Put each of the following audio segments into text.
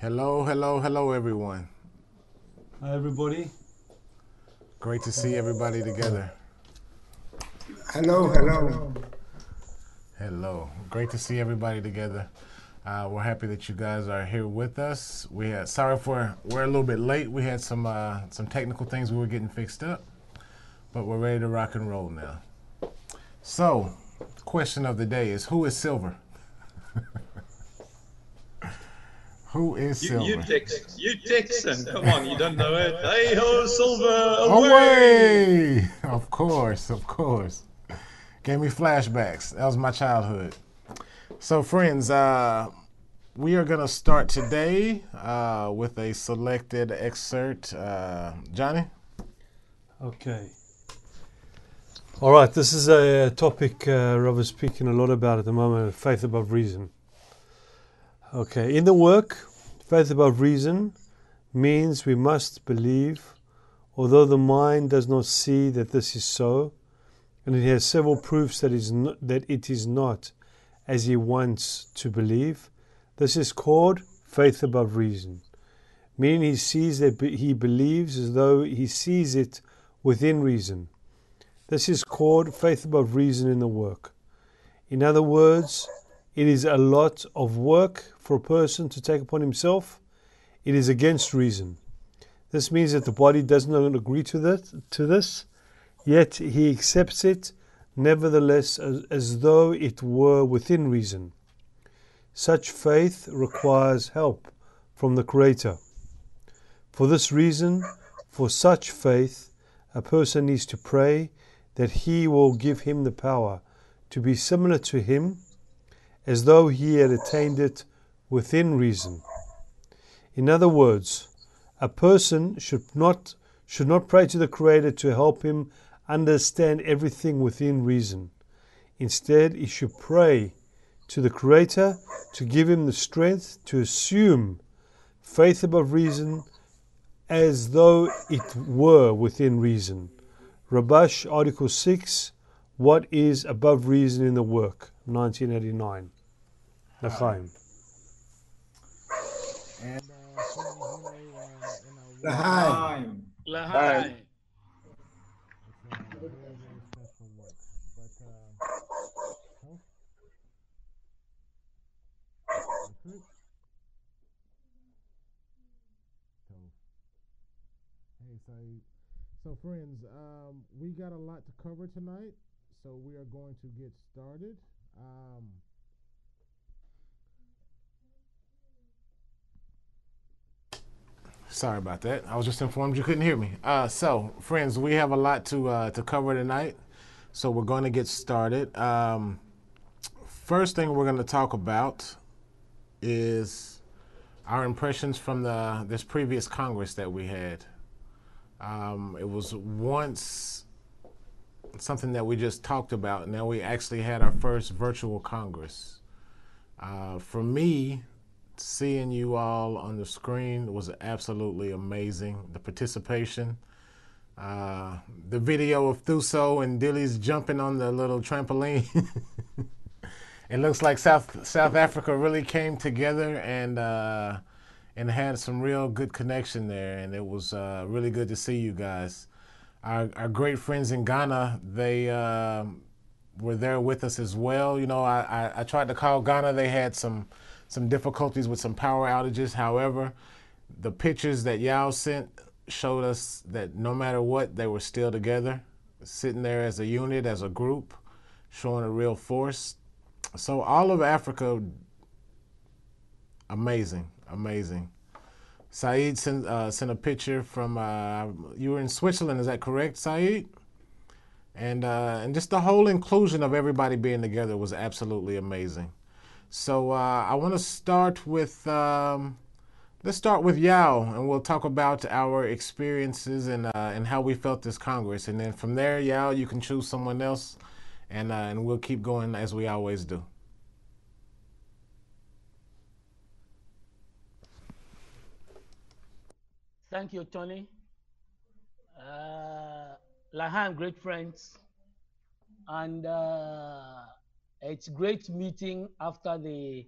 Hello, hello, hello, everyone. Hi, everybody. Great to see everybody together. Hello, hello. Hello. Great to see everybody together. We're happy that you guys are here with us. We're a little bit late. We had some technical things we were getting fixed up, but we're ready to rock and roll now. So, question of the day is, who is Silver? Who is Silver? You Texan, come on, you don't know it. Hey ho, Silver, away! Of course. Gave me flashbacks. That was my childhood. So, friends, we are going to start today with a selected excerpt. Johnny? Okay. All right, this is a topic Rob is speaking a lot about at the moment, faith above reason. Okay, in the work, faith above reason means we must believe, although the mind does not see that this is so, and it has several proofs that it is not as he wants to believe. This is called faith above reason, meaning he sees that he believes as though he sees it within reason. This is called faith above reason in the work. In other words, it is a lot of work for a person to take upon himself. It is against reason. This means that the body does not agree to this, yet he accepts it nevertheless as though it were within reason. Such faith requires help from the Creator. For this reason, for such faith, a person needs to pray that He will give him the power to be similar to Him, as though he had attained it within reason. In other words, a person should not pray to the Creator to help him understand everything within reason. Instead, he should pray to the Creator to give him the strength to assume faith above reason as though it were within reason. Rabash, Article 6, What is above reason in the work? 1989. L'chaim. And L'chaim. L'chaim. very, very stressful work. But hey, Saeed. So, friends, we got a lot to cover tonight, so we are going to get started. Sorry about that. I was just informed you couldn't hear me. So, friends, we have a lot to cover tonight, so we're going to get started. First thing we're going to talk about is our impressions from this previous Congress that we had. It was once something that we just talked about. Now we actually had our first virtual Congress. For me, seeing you all on the screen was absolutely amazing. The participation, the video of Thuso and Dilly's jumping on the little trampoline. It looks like South Africa really came together and had some real good connection there, and it was really good to see you guys. Our great friends in Ghana, they were there with us as well. You know, I tried to call Ghana. They had some difficulties with some power outages. However, the pictures that Yao sent showed us that no matter what, they were still together, sitting there as a unit, as a group, showing a real force. So all of Africa, amazing. Saeed sent a picture from, you were in Switzerland, is that correct, Saeed? And just the whole inclusion of everybody being together was absolutely amazing. So I want to start with, let's start with Yao, and we'll talk about our experiences and how we felt this Congress. And then from there, Yao, you can choose someone else, and we'll keep going as we always do. Thank you, Tony. Laham, great friends. And it's great meeting after the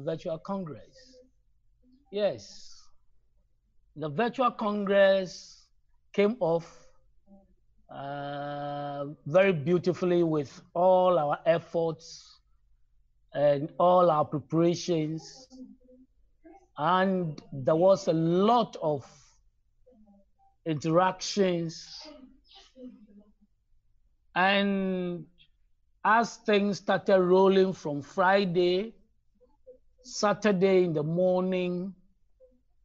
virtual Congress. Yes, the virtual Congress came off very beautifully with all our efforts and all our preparations. And there was a lot of interactions. And as things started rolling from Friday, Saturday in the morning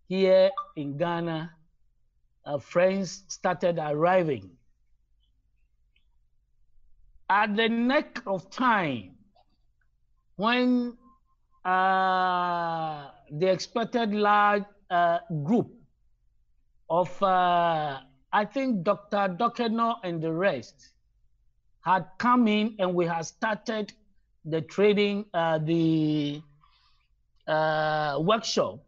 here in Ghana, our friends started arriving. At the neck of time, when the expected large group of, I think, Dr. Dokeno and the rest had come in, and we had started the trading, the workshop.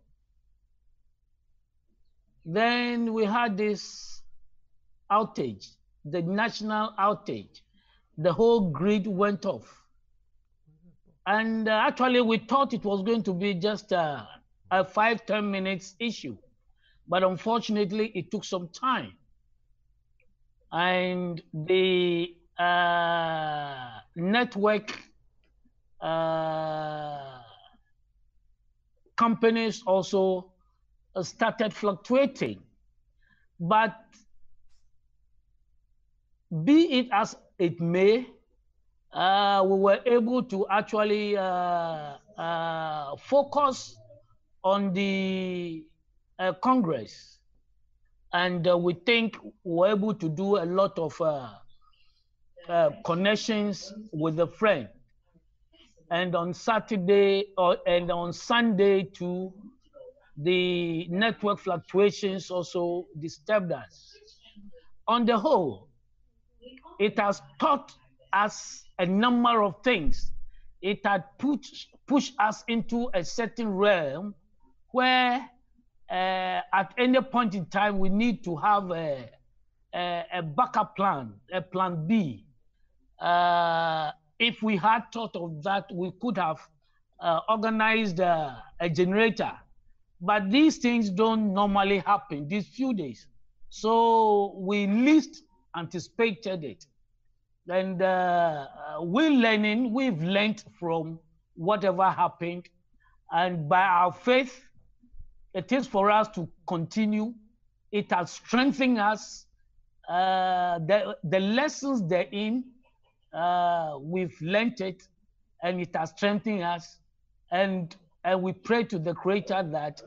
Then we had this outage, the national outage. The whole grid went off. And actually, we thought it was going to be just a 5-10 minutes issue. But unfortunately, it took some time. And the network companies also started fluctuating. But be it as it may, we were able to actually focus on the Congress. And we think we're able to do a lot of connections with the friend. And on Saturday and on Sunday too, the network fluctuations also disturbed us. On the whole, it has taught us a number of things. It had pushed us into a certain realm where at any point in time, we need to have a backup plan, a plan B. If we had thought of that, we could have organized a generator. But these things don't normally happen these few days. So we least anticipated it. And we've learned from whatever happened. And by our faith, it is for us to continue. It has strengthened us. The lessons therein, we've learned it, and it has strengthened us. And we pray to the Creator that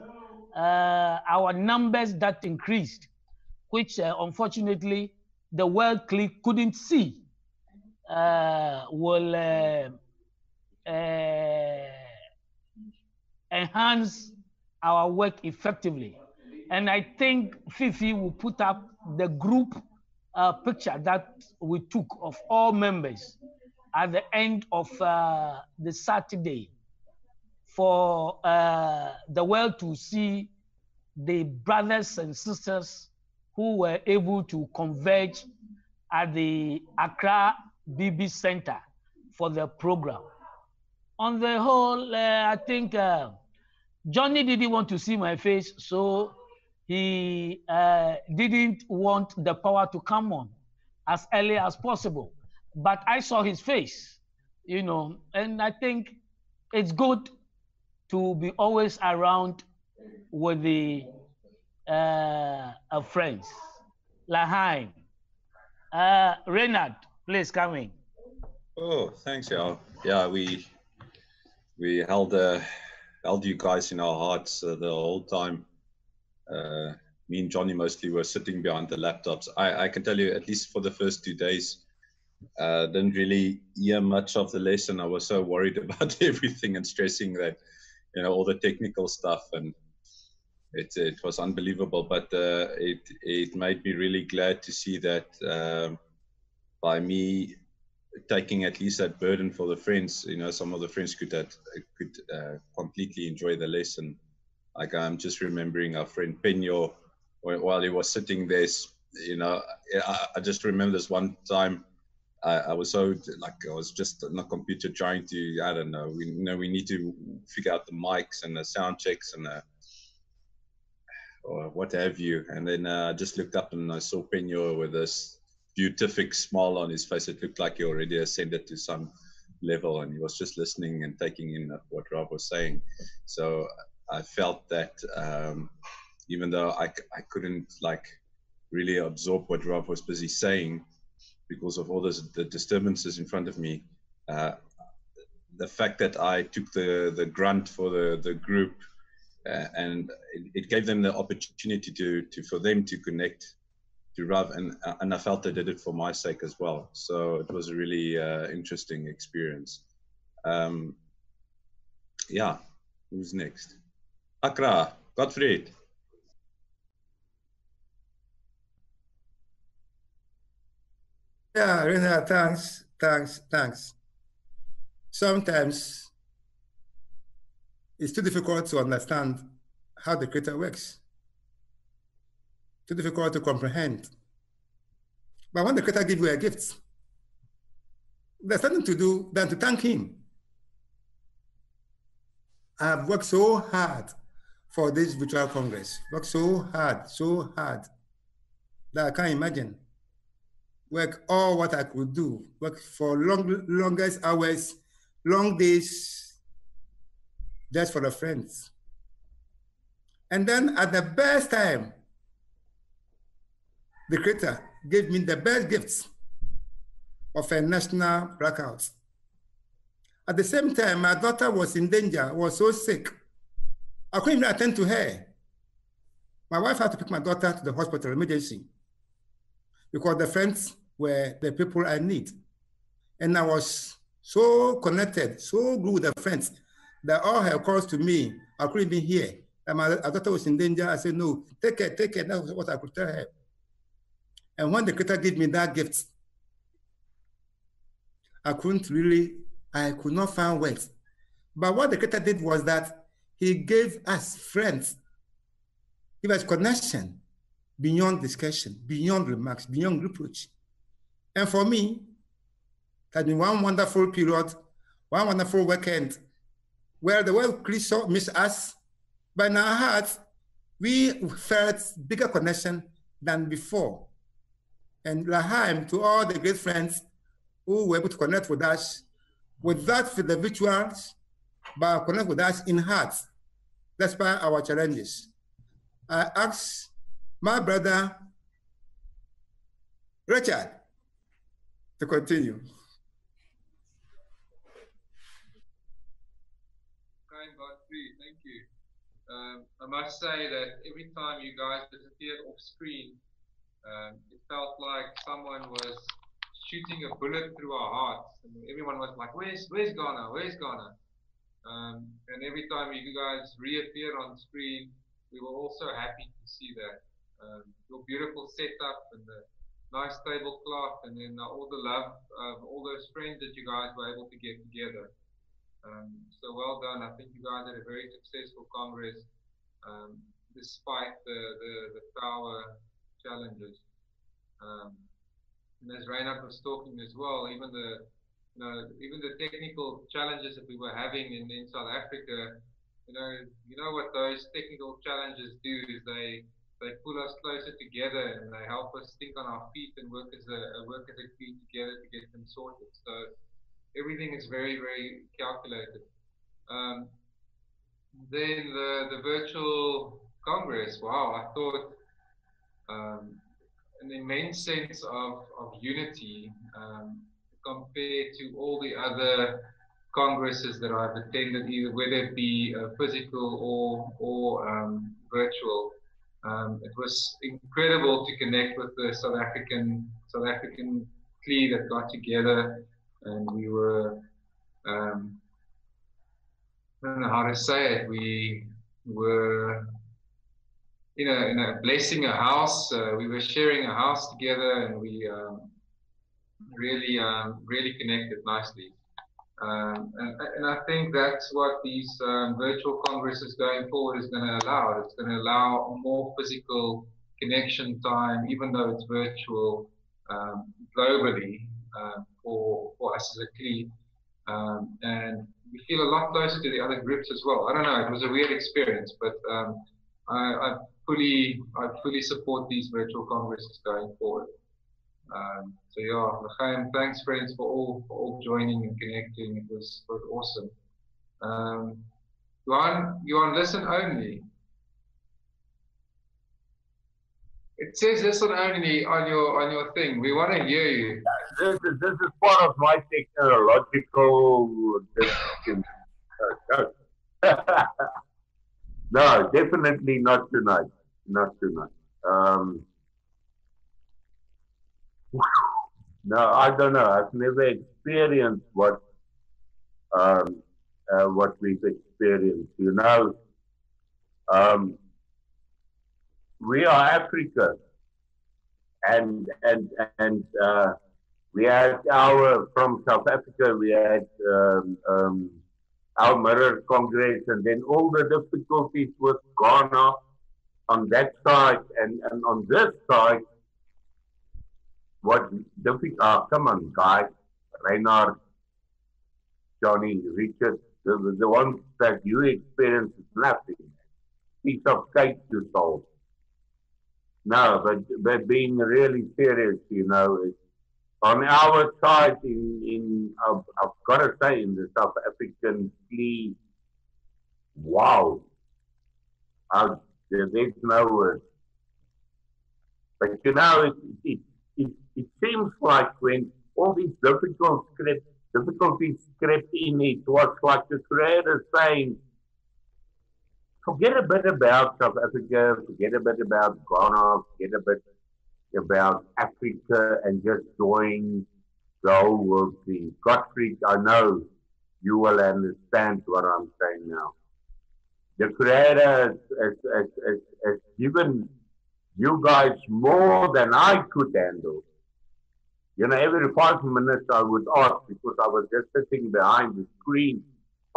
our numbers that increased, which unfortunately the world clique couldn't see, will enhance our work effectively. And I think Fifi will put up the group picture that we took of all members at the end of the Saturday for the world to see the brothers and sisters who were able to converge at the Accra BB Center for the program. On the whole, I think Johnny didn't want to see my face, so he didn't want the power to come on as early as possible. But I saw his face, you know, and I think it's good to be always around with the friends. Lahaim. Reynard, please come in. Oh, thanks, Al. Yeah, we held you guys in our hearts the whole time. Me and Johnny mostly were sitting behind the laptops. I can tell you, at least for the first 2 days, didn't really hear much of the lesson. I was so worried about everything and stressing that, you know, all the technical stuff, and it was unbelievable. But it made me really glad to see that by me taking at least that burden for the friends, you know, some of the friends could completely enjoy the lesson. Like, I'm just remembering our friend Peño, while he was sitting there, you know, I just remember this one time, I was so, like, I was just on the computer trying to, I don't know, we need to figure out the mics and the sound checks, and or what have you. And then I just looked up and I saw Penyo with this beatific smile on his face. It looked like he already ascended to some level, and he was just listening and taking in what Rob was saying. So I felt that even though I couldn't like really absorb what Rob was busy saying because of all the disturbances in front of me, the fact that I took the grunt for the group, and it gave them the opportunity for them to connect to Rav, and I felt they did it for my sake as well. So it was a really interesting experience. Yeah, who's next? Akra, Gottfried. Yeah, Rena, thanks. Sometimes it's too difficult to understand how the Creator works. Too difficult to comprehend. But when the Creator gives you a gift, there's nothing to do than to thank Him. I've worked so hard for this virtual Congress. Worked so hard that I can't imagine. Work all what I could do. Work for longest hours, long days, just for the friends. And then at the best time, the Creator gave me the best gifts of a national blackout. At the same time, my daughter was in danger, was so sick. I couldn't even attend to her. My wife had to pick my daughter to the hospital emergency because the friends were the people I need. And I was so connected, so good with the friends that all her calls to me, I couldn't even hear. And my daughter was in danger. I said, no, take care. That was what I could tell her. And when the Creator gave me that gift, I could not find words. But what the Creator did was that He gave us friends, give us connection beyond discussion, beyond remarks, beyond reproach. And for me, it has been one wonderful period, one wonderful weekend, where the world Christ missed us, but in our hearts, we felt bigger connection than before. And Lahaim, to all the great friends who were able to connect with us, with that for the rituals, but connect with us in hearts, despite our challenges. I ask my brother, Richard, to continue. Kind Godfrey, thank you. I must say that every time you guys disappeared off screen, it felt like someone was shooting a bullet through our hearts, and everyone was like, "Where's Ghana? Where's Ghana?" And every time you guys reappeared on screen, we were also happy to see that. Your beautiful setup and the nice tablecloth, and then all the love of all those friends that you guys were able to get together. So well done. I think you guys had a very successful Congress, despite the power challenges. And as Reinhard was talking as well, even the technical challenges that we were having in South Africa, you know what those technical challenges do is they pull us closer together, and they help us think on our feet and work as a team together to get them sorted. So everything is very, very calculated. Then the virtual Congress, wow, I thought an immense sense of unity compared to all the other congresses that I've attended, whether it be physical or virtual. It was incredible to connect with the South African CLE that got together, and we were I don't know how to say it. We were in a blessing a house. We were sharing a house together, and we really connected nicely. And I think that's what these virtual congresses going forward is going to allow. It's going to allow more physical connection time, even though it's virtual, globally for us as a CLE. And we feel a lot closer to the other groups as well. I don't know, it was a weird experience, but fully support these virtual congresses going forward. So yeah, L'chaim, thanks friends for all joining and connecting. It was awesome. You on listen only. It says listen only on your thing. We want to hear you. This is part of my technological decision. No, definitely not tonight. Not tonight. No, I don't know. I've never experienced what we've experienced. You know, we are Africa, and we had from South Africa. We had our mirror congress, and then all the difficulties was gone off on that side, and on this side. What difficult? Come on, guys, Reinhard, Johnny, Richard, the ones that you experience is nothing. Piece of cake to solve. No, but being really serious, you know, on our side, I've got to say, in the South African plea, wow, there's no word. But you know, it seems like when all these difficulties crept in, it was like the Creator saying, forget a bit about South Africa, forget a bit about Ghana, forget a bit about Africa, and just join the whole world scene. Gottfried, I know you will understand what I'm saying now. The Creator has given you guys more than I could handle. You know, every 5 minutes I would ask, because I was just sitting behind the screen,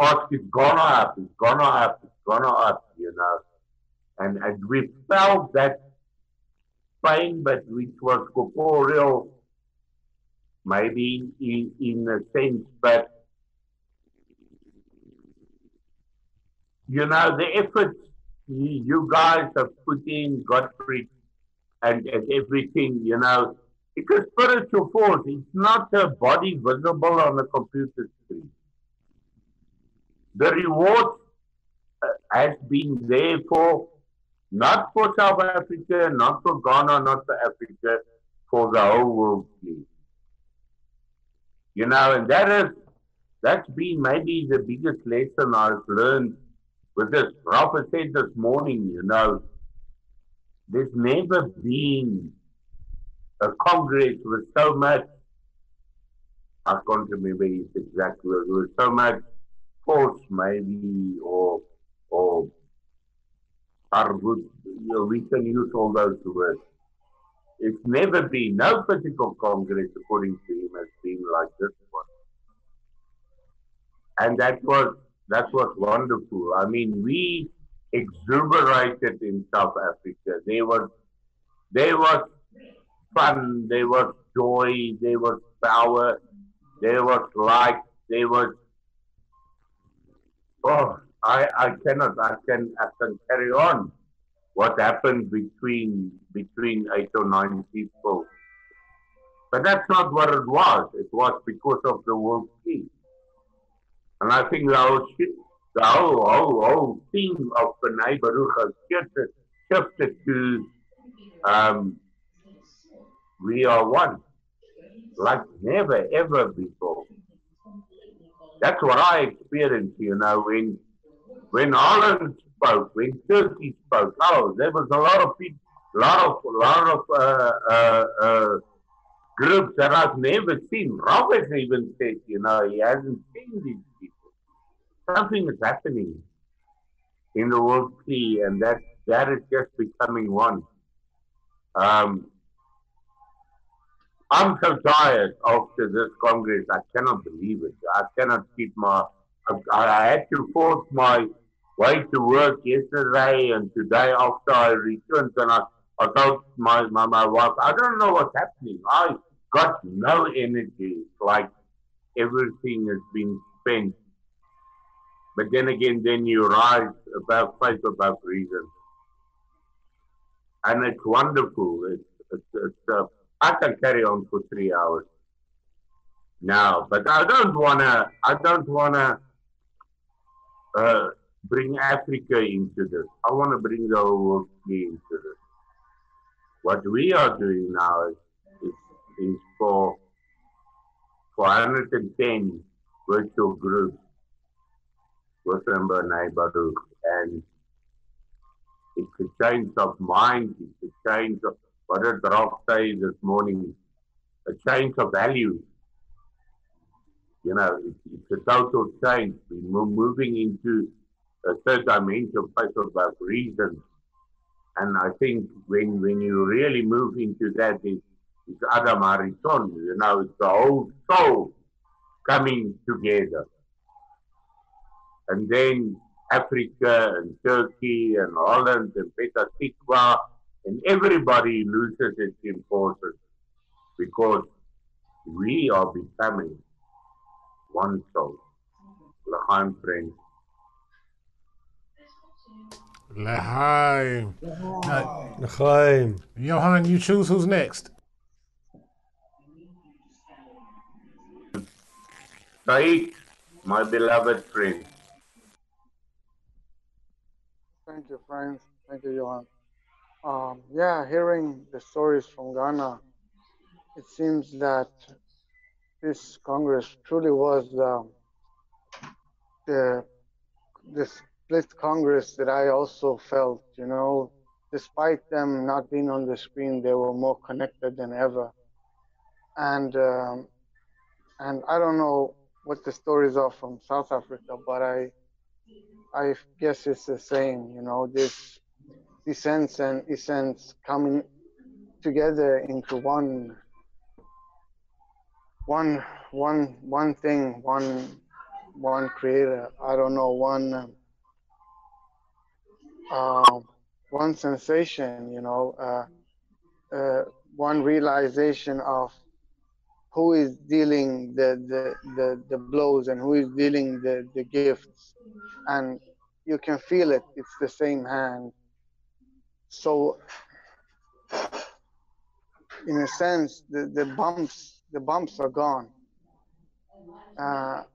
ask, it's gonna up, it's gonna up, it's gonna up, you know. And we felt that pain, but which was corporeal, maybe in a sense, but you know, the efforts you guys have put in, Gottfried, and everything, you know, it's a spiritual force. It's not a body visible on a computer screen. The reward has been there not for South Africa, not for Ghana, not for Africa, for the whole world, please. You know, and that's been maybe the biggest lesson I've learned with this. Prophet said this morning, you know, there's never been a Congress with so much, I can't remember his exact word, with so much force, maybe, or we can use all those words. It's never been, no physical Congress, according to him, has been like this one. And that was wonderful. I mean, we exuberated in South Africa. There was fun, there was joy, there was power, there was light, there was, I can carry on what happened between 8 or 9 people. But that's not what it was. It was because of the world peace. And I think the whole theme of Bnei Baruch has shifted to we are one, like never ever before. That's what I experienced, you know, when Holland spoke, when Turkey spoke. Oh, there was a lot of people, lot of groups that I've never seen. Robert even said, you know, he hasn't seen these people. Something is happening in the world sea, and that is just becoming one. I'm so tired after this Congress. I cannot believe it. I cannot keep I had to force my way to work yesterday and today after I returned, and I told my wife, I don't know what's happening. I got no energy. It's like everything has been spent. But then again, then you rise above faith, above reason. and it's wonderful. I can carry on for 3 hours now, but I don't wanna bring Africa into this. I want to bring the whole world into this. What we are doing now is for 410 virtual groups with Bnei Baruch, and it's a change of mind, it's a change of what did Baruch say this morning, a change of values. You know, it's a total change. We're moving into a third dimension based on reason. And I think when you really move into that, it's Adam Harrison, you know, it's the whole soul coming together. And then Africa and Turkey and Holland and Petah Tikva, and everybody loses its importance because we are becoming one soul. L'chaim, friends. L'chaim. L'chaim. Johan, you choose who's next. Said, my beloved friend. Thank you, friends. Thank you, Johan. Yeah, hearing the stories from Ghana, it seems that this Congress truly was the split Congress that I also felt. You know, despite them not being on the screen, they were more connected than ever. And I don't know what the stories are from South Africa, but I guess it's the same. You know, this descents and essence coming together into one thing, one creator. I don't know, one sensation, you know, one realization of who is dealing the blows and who is dealing the gifts, and you can feel it. It's the same hand. So in a sense, the bumps are gone,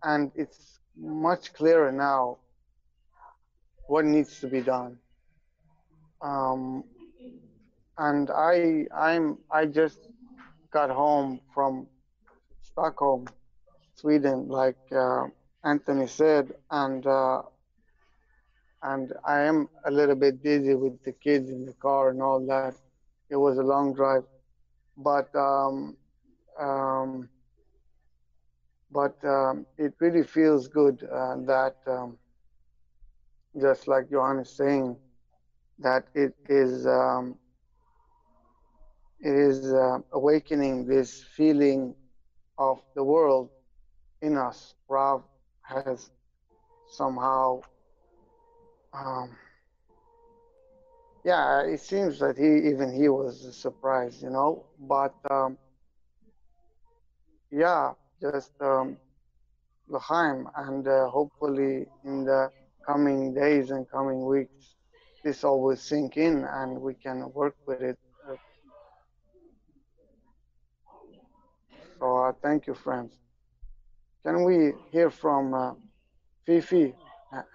and it's much clearer now what needs to be done. And I just got home from Stockholm, Sweden, like Anthony said, and I am a little bit busy with the kids in the car and all that. It was a long drive, but it really feels good that just like Johan is saying, that it is awakening this feeling of the world in us. Rav has somehow, yeah, it seems that he was surprised, you know, but yeah, just l'chaim, and hopefully in the coming days and coming weeks, this all will sink in and we can work with it. So thank you, friends. Can we hear from Fifi?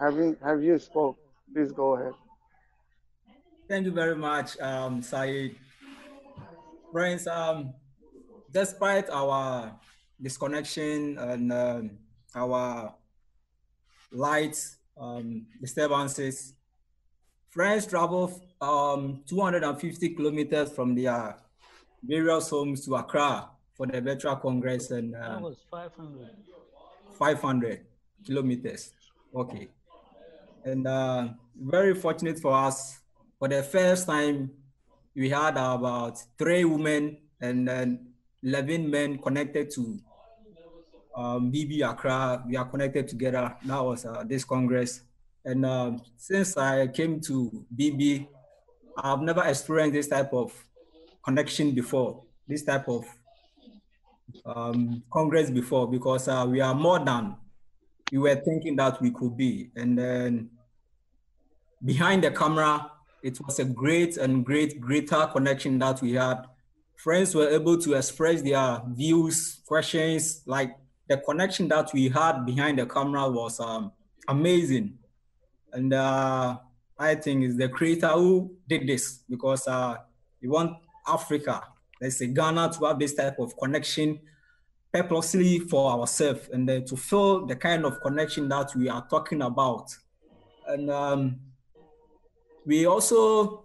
Have you spoke? Please go ahead. Thank you very much, Said. Friends, despite our disconnection and our light disturbances, friends travel 250 kilometers from their various homes to Accra for the Virtual Congress, and that was 500. 500 kilometers. Okay. And very fortunate for us, for the first time, we had about 3 women and 11 men connected to BB Accra. We are connected together. That was this Congress. And since I came to BB, I've never experienced this type of connection before, this type of Congress before, because we are more than we were thinking that we could be. And then behind the camera, it was a greater connection that we had. Friends were able to express their views, questions, like the connection that we had behind the camera was amazing. And I think it's the creator who did this, because we want Africa, let's say Ghana, to have this type of connection purposely for ourselves, and then to feel the kind of connection that we are talking about. And we also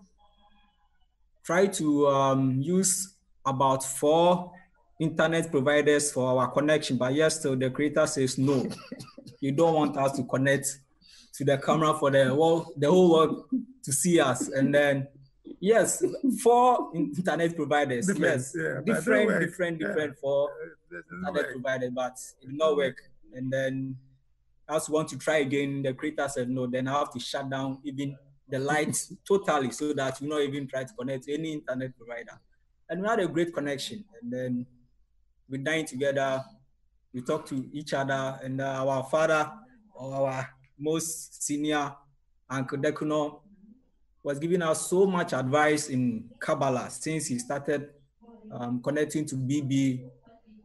try to use about 4 internet providers for our connection, but yes, still the creator says no. You don't want us to connect to the camera for the whole world to see us. And then yes, 4 internet providers, different 4 internet providers, but it did not work. And then as we want to try again, the creator said no, then I have to shut down even the lights totally, so that you not even try to connect to any internet provider. And we had a great connection. And then we dined together, we talked to each other, and our father, or our most senior, Uncle Dekuno, was giving us so much advice in Kabbalah since he started connecting to BB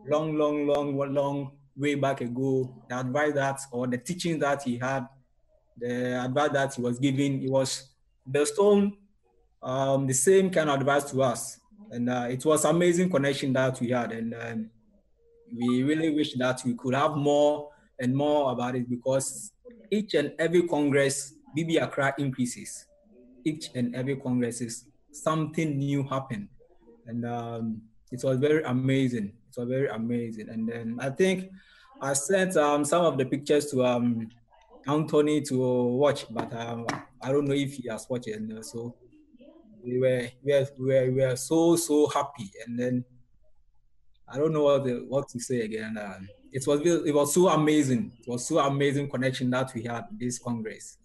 long way back ago. The advice that, or the teaching that he had, the advice that he was giving, it was bestowing the same kind of advice to us. And it was amazing connection that we had. And we really wish that we could have more and more about it, because each and every Congress, BB Accra increases. Each and every Congress is something new happen. And it was very amazing. It was very amazing. And then I think I sent some of the pictures to Anthony to watch, but I don't know if he has watched it. And so we were so happy. And then I don't know what to say again. It was so amazing. It was so amazing connection that we had this Congress.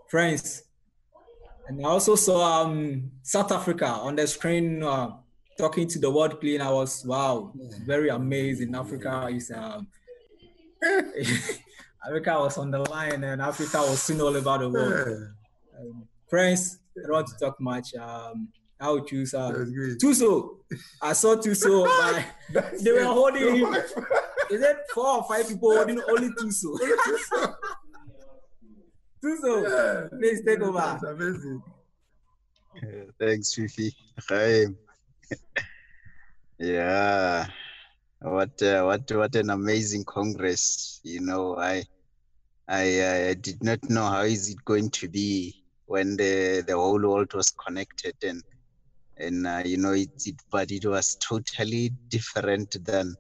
Friends, and I also saw South Africa on the screen talking to the World Clean. I was, wow, very amazing. Africa is Africa was on the line, and Africa was seen all over the world. Friends, I don't want to talk much. I would choose Tuso. I saw Tuso. They were holding him. Is it 4 or 5 people holding only Tuso? Tuso, please take over. That's amazing. Thanks, Fifi. Hi. Yeah. What an amazing Congress. You know, I did not know how is it going to be when the whole world was connected, and you know, but it was totally different than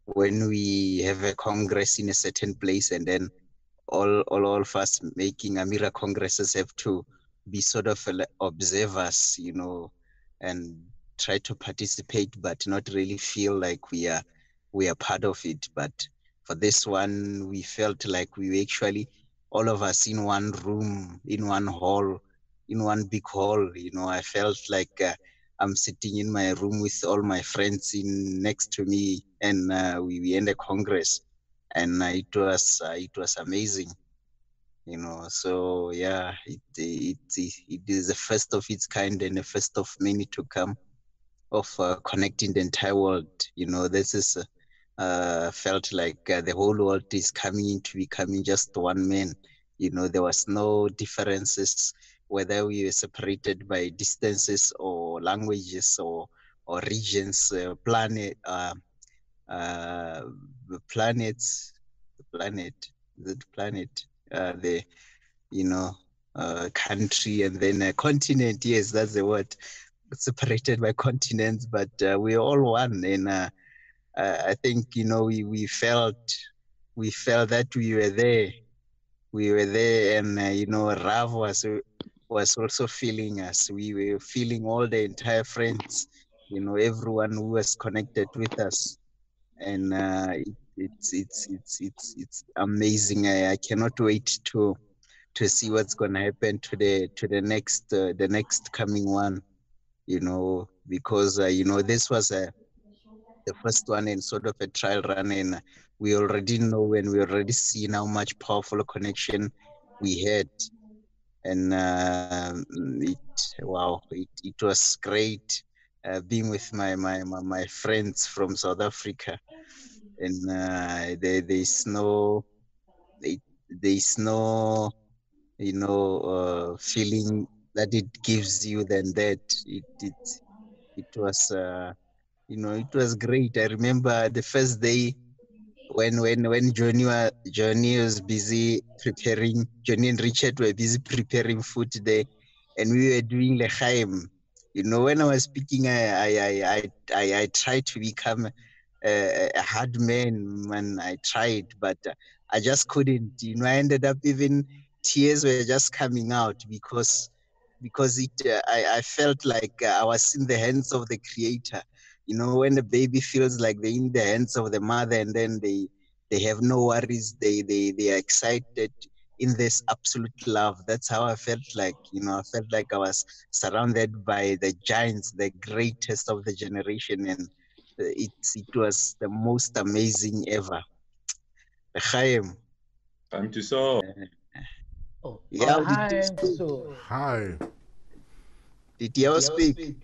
when we have a Congress in a certain place, and then all of us making Amira Congresses have to be sort of observers, you know, and try to participate, but not really feel like we are part of it. But for this one, we felt like we were actually all of us in one room, in one hall, in one big hall. You know, I felt like I'm sitting in my room with all my friends in next to me, and we end a Congress, and it was amazing. You know, so yeah, it is the first of its kind and the first of many to come, of connecting the entire world. You know, this is felt like the whole world is coming into becoming just one man. You know, there was no differences, whether we were separated by distances or languages or regions, planet, the you know, country, and then a continent. Yes, that's the word. Separated by continents, but we're all one. And I think, you know, we felt that we were there. We were there, and you know, Rav was also feeling us. We were feeling all the entire friends. You know, everyone who was connected with us, and it's amazing. I cannot wait to see what's going to happen to the next coming one. You know, because you know, this was the first one in sort of a trial run, and we already know, and we already seen how much powerful connection we had. and it was great being with my friends from South Africa, and there's no feeling that it gives you than that. It was it was great. I remember the first day when Johnny was busy preparing, Johnny and Richard were busy preparing food there, and we were doing lechaim. When I was speaking, I tried to become a hard man when I tried, but I just couldn't. I ended up even tears were just coming out because I felt like I was in the hands of the Creator. When the baby feels like they're in the hands of the mother, and then they have no worries, they are excited in this absolute love. That's how I felt like. I felt like I was surrounded by the giants, the greatest of the generation, and it was the most amazing ever. Chaim. Time to saw. Yeah, Hi, so Hi. did you speak?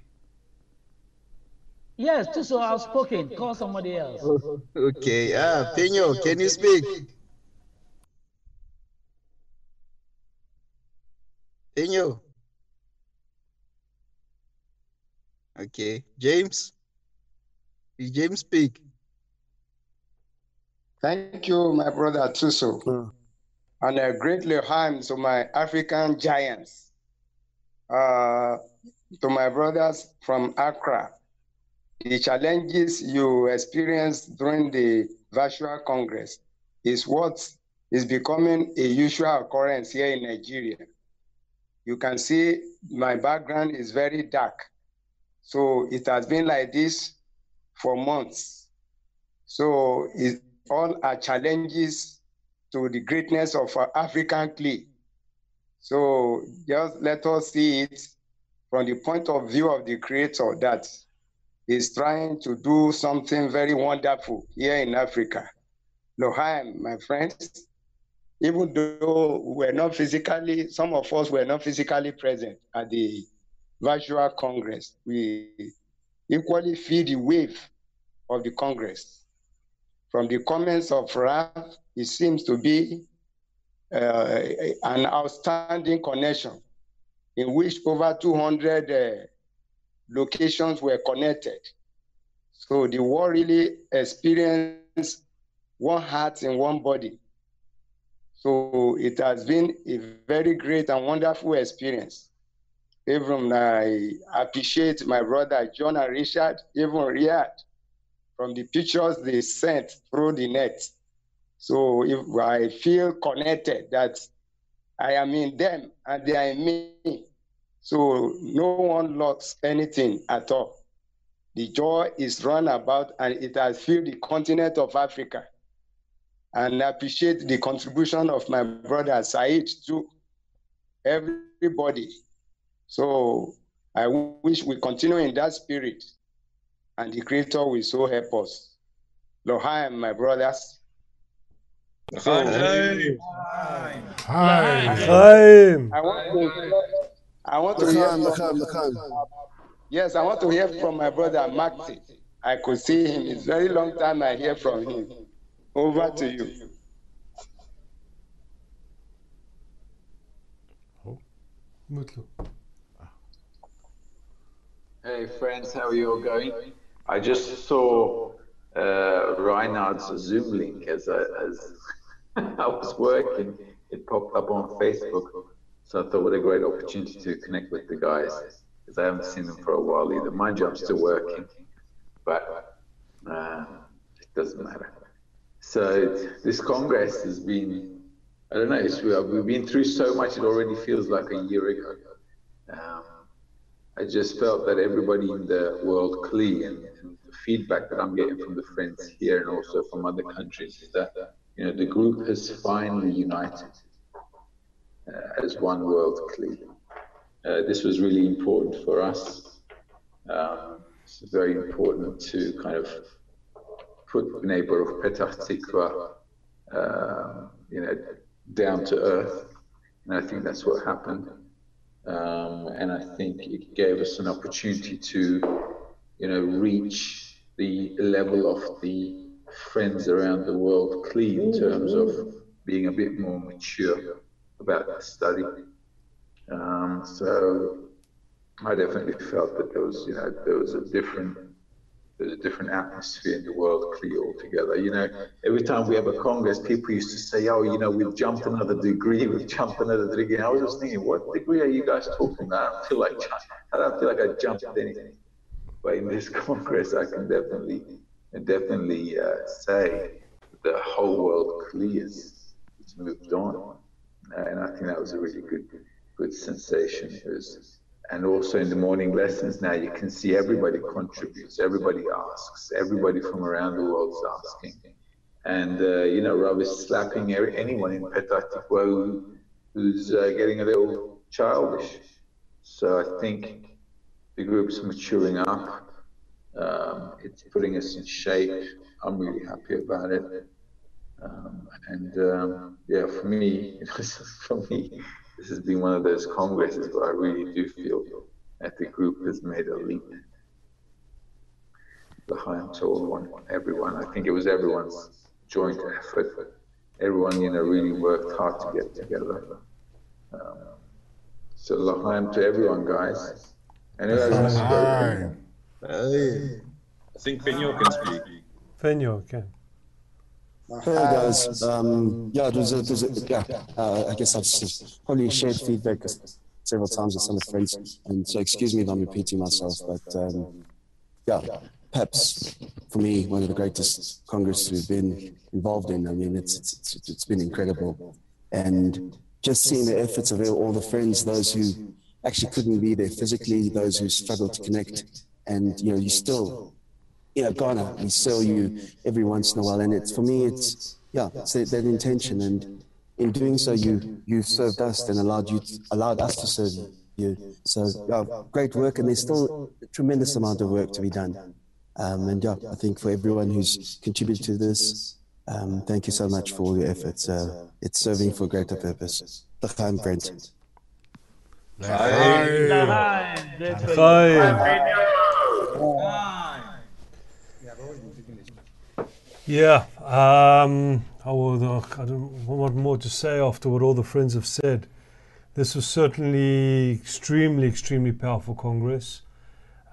yes, Tuso, I've spoken. Call somebody else. Oh, okay. Penyo, can you speak? Penyo. Okay. James? Did James speak? Thank you, my brother Tuso. And a great lehaim to my African giants, to my brothers from Accra. The challenges you experienced during the virtual Congress is what is becoming a usual occurrence here in Nigeria. You can see my background is very dark. So it has been like this for months. So all are challenges to the greatness of African clay. So just let us see it from the point of view of the Creator that is trying to do something very wonderful here in Africa. Lohaim, my friends, even though we're not physically, some of us were not physically present at the virtual Congress, we equally feel the wave of the Congress. From the comments of Ralph, it seems to be an outstanding connection in which over 200 locations were connected. So the world really experienced one heart and one body. So it has been a very great and wonderful experience. Even I appreciate my brother John and Richard, even Riyadh, from the pictures they sent through the net. So if I feel connected that I am in them and they are in me. So no one lost anything at all. The joy is run about and it has filled the continent of Africa. And I appreciate the contribution of my brother Said to everybody. So I wish we continue in that spirit and the Creator will so help us. Lohaim, my brothers. Hi. I want to hear from yes, I want to hear from my brother Marty. I could see him. It's a very long time I hear from him. Over to you. Hey friends, how are you all going? I just saw Reinhard's Zoom link as I was working. It popped up on Facebook, so I thought what a great opportunity to connect with the guys because I haven't seen them for a while either. Mind you, I'm still working, but it doesn't matter. So this Congress has been, I don't know, we've been through so much, it already feels like a year ago. I just felt that everybody in the world clear and the feedback that I'm getting from the friends here and also from other countries is that the group has finally united as one world clear. This was really important for us. It's very important to kind of put Bnei Baruch Petach Tikva, down to earth And I think that's what happened. And I think it gave us an opportunity to, reach the level of the friends around the world clean in terms of being a bit more mature about the study. So I definitely felt that there was a different atmosphere in the world clear altogether. Every time we have a Congress, people used to say, oh, we've jumped another degree, we've jumped another degree. And I was just thinking, what degree are you guys talking about? I don't feel like I jumped anything. But in this Congress, I can definitely say the whole world clears. It's moved on. And I think that was a really good sensation. And also in the morning lessons now, you can see everybody contributes, everybody asks, everybody from around the world is asking. And, Rav is slapping anyone in Petah Tikva who's getting a little childish. So I think the group's maturing up. It's putting us in shape. I'm really happy about it. For me, this has been one of those congresses where I really do feel that the group has made a leap. L'chaim to everyone. I think it was everyone's joint effort. Everyone, really worked hard to get together. So l'chaim to everyone, guys. And who hasn't spoken? I think Fenyo can speak. Fenyo can. Hey guys, I guess I've probably shared feedback several times with some of the friends, and so excuse me if I'm repeating myself, but perhaps for me, one of the greatest congresses we've been involved in. I mean, it's been incredible, and just seeing the efforts of all the friends, those who actually couldn't be there physically, those who struggled to connect, and you still. Ghana, we sell you every once in a while, and it's for me, it's that intention, and in doing so, you served us and allowed us to serve you. So great work, and there's still a tremendous amount of work to be done. I think for everyone who's contributed to this, thank you so much for all your efforts. It's serving for a greater purpose. L'chaim, Brent. Yeah, I don't want more to say after what all the friends have said. This was certainly extremely powerful Congress.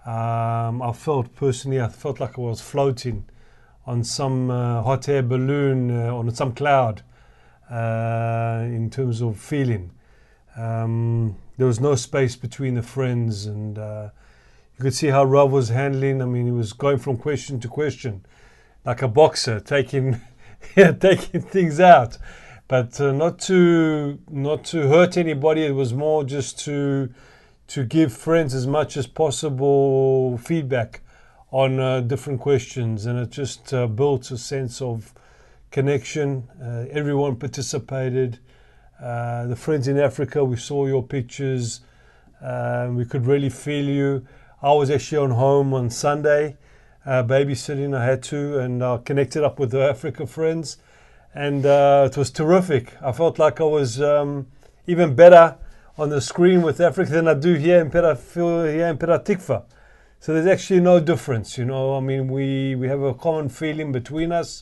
I felt like I was floating on some hot air balloon on some cloud in terms of feeling. There was no space between the friends, and you could see how Rav was handling. I mean, he was going from question to question, like a boxer, taking things out, but not to hurt anybody. It was more just to give friends as much as possible feedback on different questions, and it just built a sense of connection. Everyone participated. The friends in Africa, we saw your pictures. We could really feel you. I was actually on home on Sunday, babysitting. I had to, and I connected up with the Africa friends, and it was terrific. I felt like I was even better on the screen with Africa than I do here in Petah Tikva. So there's actually no difference, I mean, we have a common feeling between us,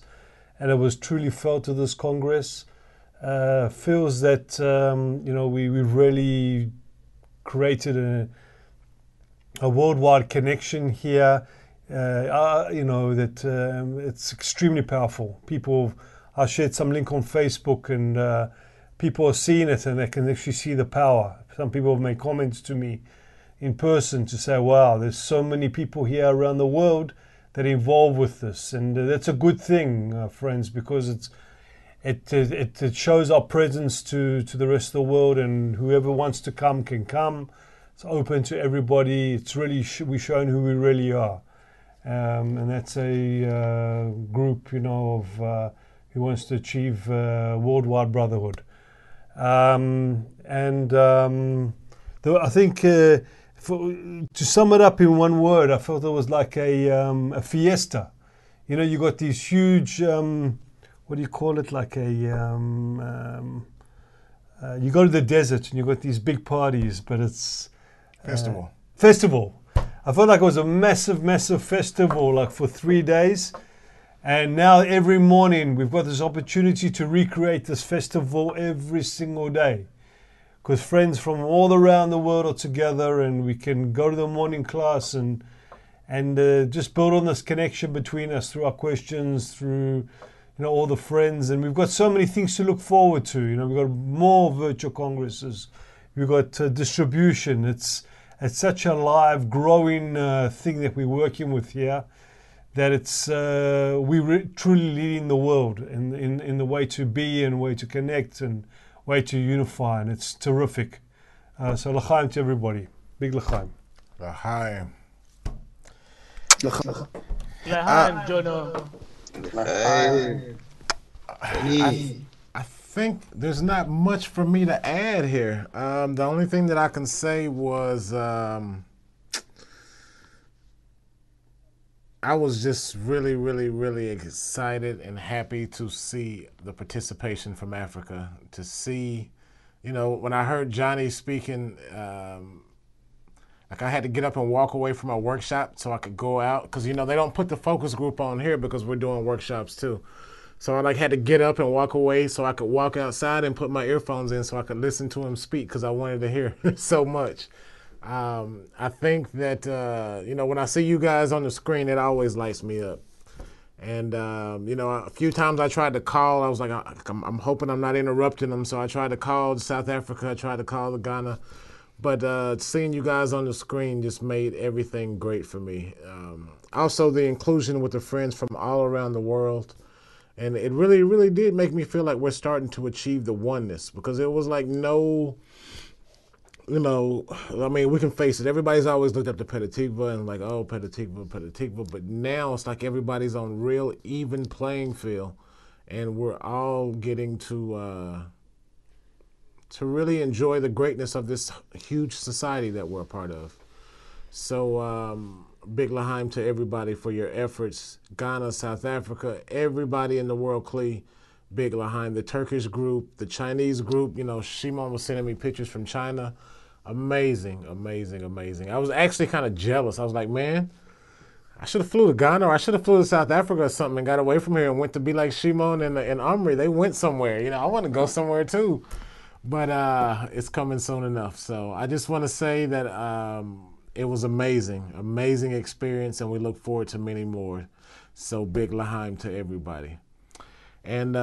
and it was truly felt to this Congress. Feels that we've really created a worldwide connection here. That it's extremely powerful. I shared some link on Facebook, and people are seeing it, and they can actually see the power. Some people have made comments to me in person to say, wow, there's so many people here around the world that are involved with this, and that's a good thing, friends, because it shows our presence to the rest of the world, and whoever wants to come can come. It's open to everybody. It's really we're showing who we really are, and that's a group, of who wants to achieve worldwide brotherhood. I think to sum it up in one word, I felt it was like a fiesta. You got these huge, what do you call it? Like a You go to the desert and you've got these big parties, but it's Festival. Festival. I felt like it was a massive, massive festival, like for 3 days. And now every morning we've got this opportunity to recreate this festival every single day. Because friends from all around the world are together, and we can go to the morning class and just build on this connection between us through our questions, through all the friends. And we've got so many things to look forward to. We've got more virtual congresses. We've got distribution. It's such a live, growing thing that we're working with here, that it's truly leading the world in the way to be and way to connect and way to unify, and it's terrific. So l'chaim to everybody. Big l'chaim. L'chaim. L'chaim, Jono. I think there's not much for me to add here. The only thing that I can say was I was just really, really, really excited and happy to see the participation from Africa. To see, when I heard Johnny speaking, like I had to get up and walk away from my workshop so I could go out, because they don't put the focus group on here because we're doing workshops too. So I had to get up and walk away so I could walk outside and put my earphones in so I could listen to him speak, because I wanted to hear so much. I think that, when I see you guys on the screen, it always lights me up. And, a few times I tried to call. I was like, I'm hoping I'm not interrupting them. So I tried to call South Africa. I tried to call Ghana. But seeing you guys on the screen just made everything great for me. Also, the inclusion with the friends from all around the world. And it really, really did make me feel like we're starting to achieve the oneness, because it was like we can face it. Everybody's always looked up to Petah Tikva and like, oh, Petah Tikva. But now it's like everybody's on real even playing field, and we're all getting to really enjoy the greatness of this huge society that we're a part of. So big l'chaim to everybody for your efforts. Ghana, South Africa, everybody in the world, Kli, big l'chaim. The Turkish group, the Chinese group, Shimon was sending me pictures from China. Amazing, amazing, amazing. I was actually kind of jealous. I was like, man, I should have flew to Ghana, or I should have flew to South Africa or something and got away from here and went to be like Shimon and Omri. They went somewhere. I want to go somewhere too. But it's coming soon enough. So I just want to say that it was amazing experience, and we look forward to many more. So big l'chaim to everybody. And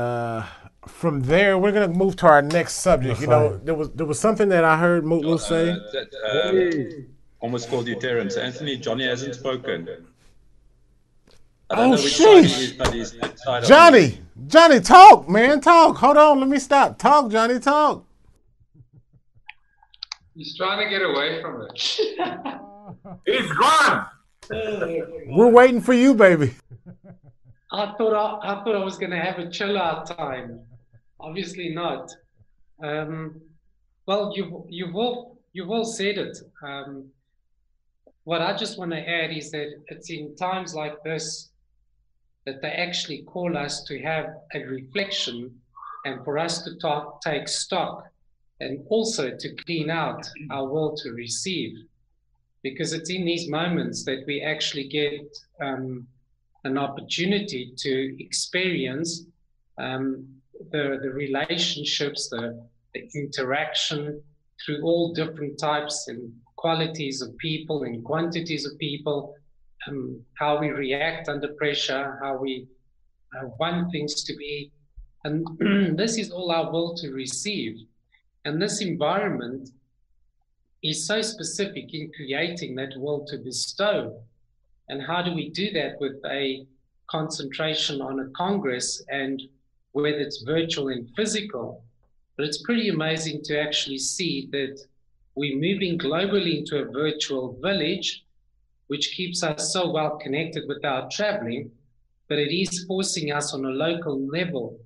from there, we're going to move to our next subject. There was something that I heard Mutlu say. Almost called you Terrence. Anthony, Johnny hasn't spoken. Oh, sheesh. Johnny, talk, man, talk. Hold on, let me stop. Talk, Johnny, talk. He's trying to get away from it. He's gone. We're waiting for you, baby. I thought I was going to have a chill out time. Obviously not. Well, you've all said it. What I just want to add is that it's in times like this that they actually call us to have a reflection, and for us to take stock, and also to clean out our will to receive. Because it's in these moments that we actually get an opportunity to experience the relationships, the interaction through all different types and qualities of people and quantities of people, how we react under pressure, how we want things to be. And this is all our will to receive. And this environment is so specific in creating that will to bestow. And how do we do that with a concentration on a Congress, and whether it's virtual and physical? But it's pretty amazing to actually see that we're moving globally into a virtual village, which keeps us so well connected without traveling, but it is forcing us on a local level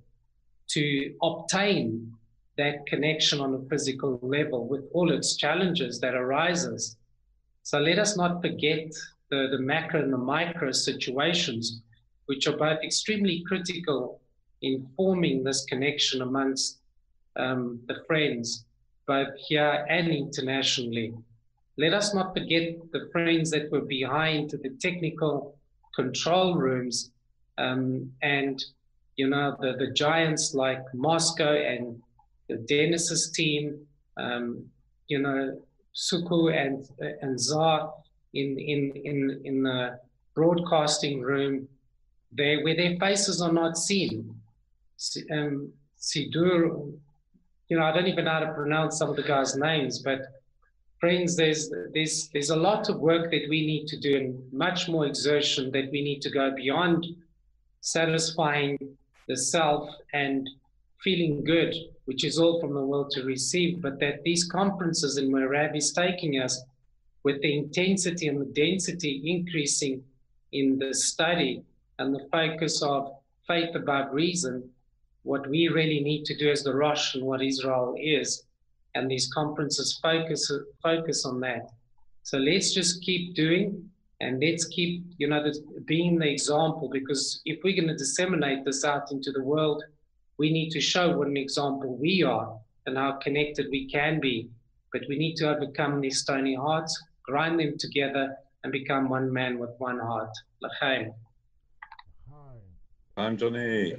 to obtain that connection on a physical level with all its challenges that arises. So let us not forget the macro and the micro situations, which are both extremely critical in forming this connection amongst the friends, both here and internationally. Let us not forget the friends that were behind the technical control rooms, and the giants like Moscow and the Dennis's team, Suku and Zar in the broadcasting room, where their faces are not seen. Sidur, I don't even know how to pronounce some of the guys' names, but friends, there's a lot of work that we need to do and much more exertion that we need to go beyond satisfying the self and feeling good, which is all from the world to receive, but that these conferences and where Rav is taking us, with the intensity and the density increasing in the study and the focus of faith above reason, what we really need to do as the Rosh and what Israel is, and these conferences focus on that. So let's just keep doing, and let's keep, being the example, because if we're going to disseminate this out into the world, we need to show what an example we are and how connected we can be. But we need to overcome these stony hearts, grind them together, and become one man with one heart. L'chaim. I'm Johnny.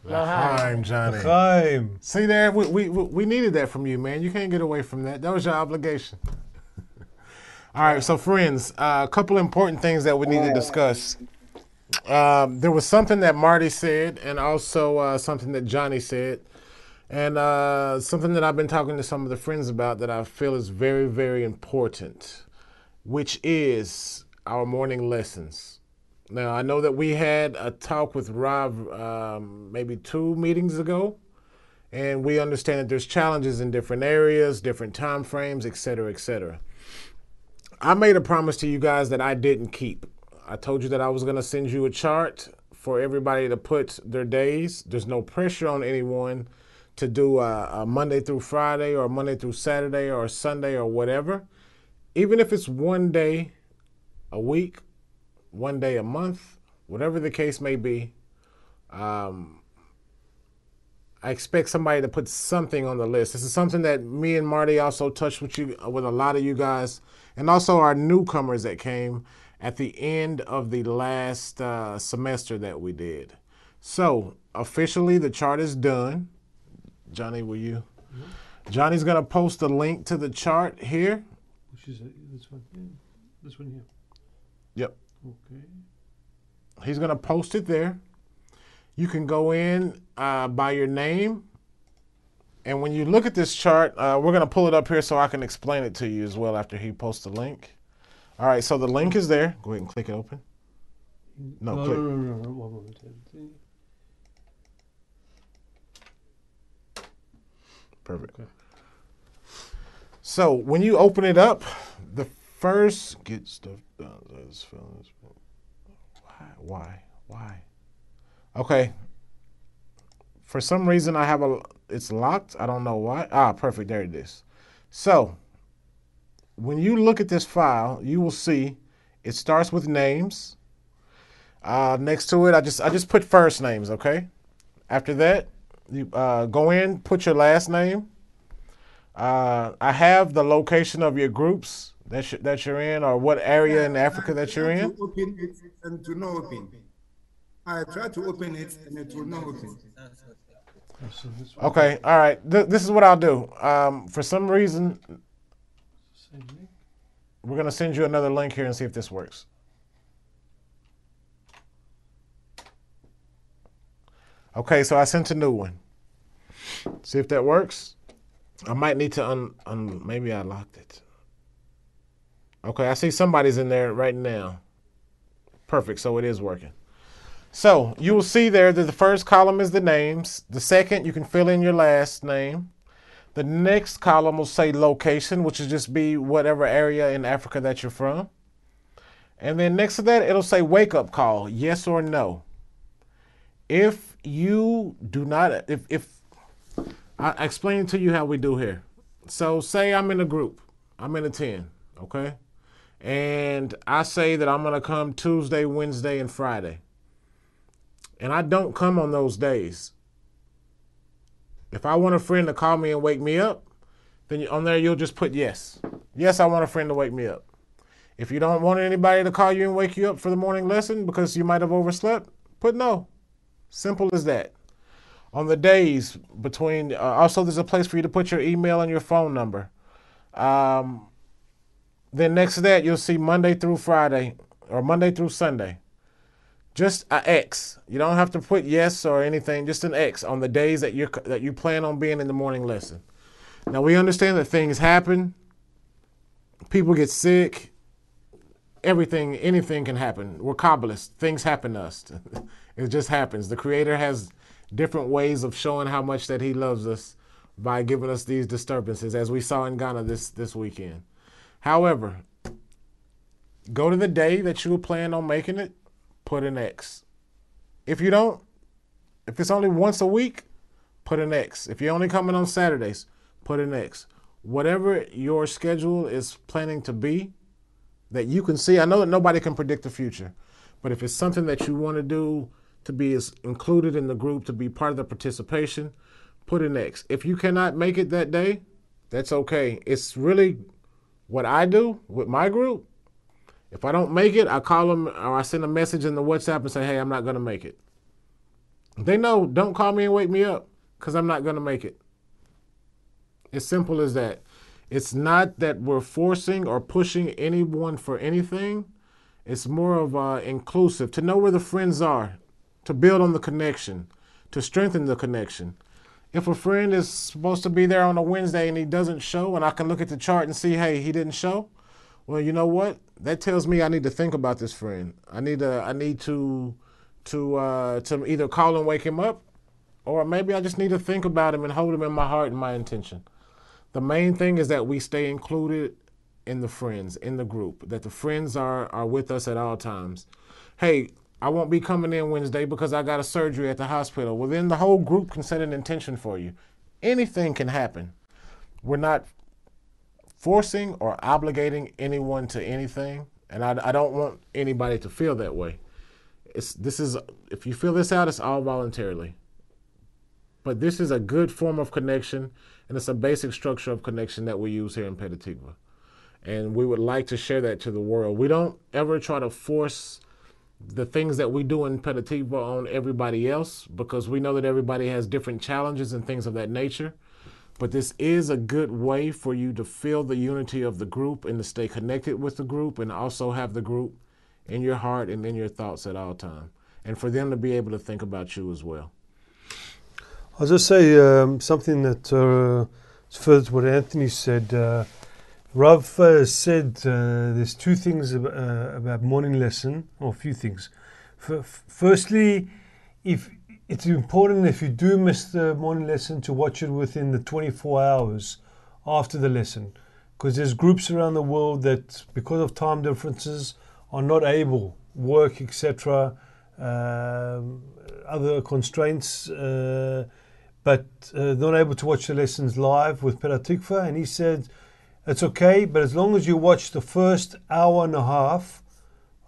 L'chaim, Johnny. L'chaim. See there, we needed that from you, man. You can't get away from that. That was your obligation. All right, so friends, a couple important things that we need to discuss. There was something that Marty said, and also something that Johnny said, and something that I've been talking to some of the friends about that I feel is very, very important, which is our morning lessons. Now, I know that we had a talk with Rav maybe 2 meetings ago, and we understand that there's challenges in different areas, different time frames, et cetera, et cetera. I made a promise to you guys that I didn't keep. I told you that I was going to send you a chart for everybody to put their days. There's no pressure on anyone to do a Monday through Friday or Monday through Saturday or Sunday or whatever. Even if it's one day a week, one day a month, whatever the case may be, I expect somebody to put something on the list. This is something that me and Marty also touched with a lot of you guys, and also our newcomers that came at the end of the last semester that we did. So officially the chart is done. Johnny, will you? Mm-hmm. Johnny's going to post a link to the chart here. Which is this one here? This one here? Yep. Okay. He's going to post it there. You can go in by your name. And when you look at this chart, we're going to pull it up here so I can explain it to you as well after he posts the link. All right, so the link is there. Go ahead and click it open. No, click. No. 1 moment. Perfect. Okay. So when you open it up, the first get stuff done. Why? Okay. For some reason I have it's locked. I don't know why. Perfect. There it is. So when you look at this file, you will see it starts with names. Next to it, I just put first names, okay? After that, you go in, put your last name. I have the location of your groups that you're in, or what area in Africa that you're in. To open it and to not open. I try to open it and it will not open. Okay, all right. This is what I'll do. For some reason, we're going to send you another link here and see if this works. Okay, so I sent a new one. See if that works. I might need to maybe I locked it. Okay, I see somebody's in there right now. Perfect, so it is working. So you will see there that the first column is the names. The second, you can fill in your last name. The next column will say location, which will just be whatever area in Africa that you're from. And then next to that, it'll say wake up call, yes or no. If you do not, if I explain to you how we do here. So say I'm in a group, I'm in a 10, okay? And I say that I'm gonna come Tuesday, Wednesday, and Friday. And I don't come on those days. If I want a friend to call me and wake me up, then on there you'll just put yes. Yes, I want a friend to wake me up. If you don't want anybody to call you and wake you up for the morning lesson because you might have overslept, put no. Simple as that. On the days between, also there's a place for you to put your email and your phone number. Then next to that, you'll see Monday through Friday or Monday through Sunday. Just an X. You don't have to put yes or anything, just an X on the days that you plan on being in the morning lesson. Now, we understand that things happen. People get sick. Anything can happen. We're Kabbalists. Things happen to us. It just happens. The Creator has different ways of showing how much that he loves us by giving us these disturbances, as we saw in Ghana this weekend. However, go to the day that you plan on making it, put an X. If you don't, if it's only once a week, put an X. If you're only coming on Saturdays, put an X. Whatever your schedule is planning to be, that you can see. I know that nobody can predict the future, but if it's something that you want to do to be included in the group, to be part of the participation, put an X. If you cannot make it that day, that's okay. It's really what I do with my group. If I don't make it, I call them or I send a message in the WhatsApp and say, hey, I'm not going to make it. They know, don't call me and wake me up because I'm not going to make it. It's simple as that. It's not that we're forcing or pushing anyone for anything. It's more of inclusive, to know where the friends are, to build on the connection, to strengthen the connection. If a friend is supposed to be there on a Wednesday and he doesn't show, and I can look at the chart and see, hey, he didn't show, well, you know what? That tells me I need to think about this friend. I need to either call and wake him up, or maybe I just need to think about him and hold him in my heart and my intention. The main thing is that we stay included in the friends, in the group, that the friends are with us at all times. Hey, I won't be coming in Wednesday because I got a surgery at the hospital. Well, then the whole group can set an intention for you. Anything can happen. We're not forcing or obligating anyone to anything, and I don't want anybody to feel that way. If you fill this out, it's all voluntarily. But this is a good form of connection, and it's a basic structure of connection that we use here in Petah Tikva. And we would like to share that to the world. We don't ever try to force the things that we do in Petah Tikva on everybody else, because we know that everybody has different challenges and things of that nature. But this is a good way for you to feel the unity of the group and to stay connected with the group, and also have the group in your heart and in your thoughts at all times, and for them to be able to think about you as well. I'll just say something that further to what Anthony said. Rav said there's two things about morning lesson, or a few things. Firstly, if it's important, if you do miss the morning lesson, to watch it within the 24 hours after the lesson, because there's groups around the world that, because of time differences, are not able, work, etc., other constraints, but not able to watch the lessons live with Petah Tikva. And he said, it's okay, but as long as you watch the first hour and a half,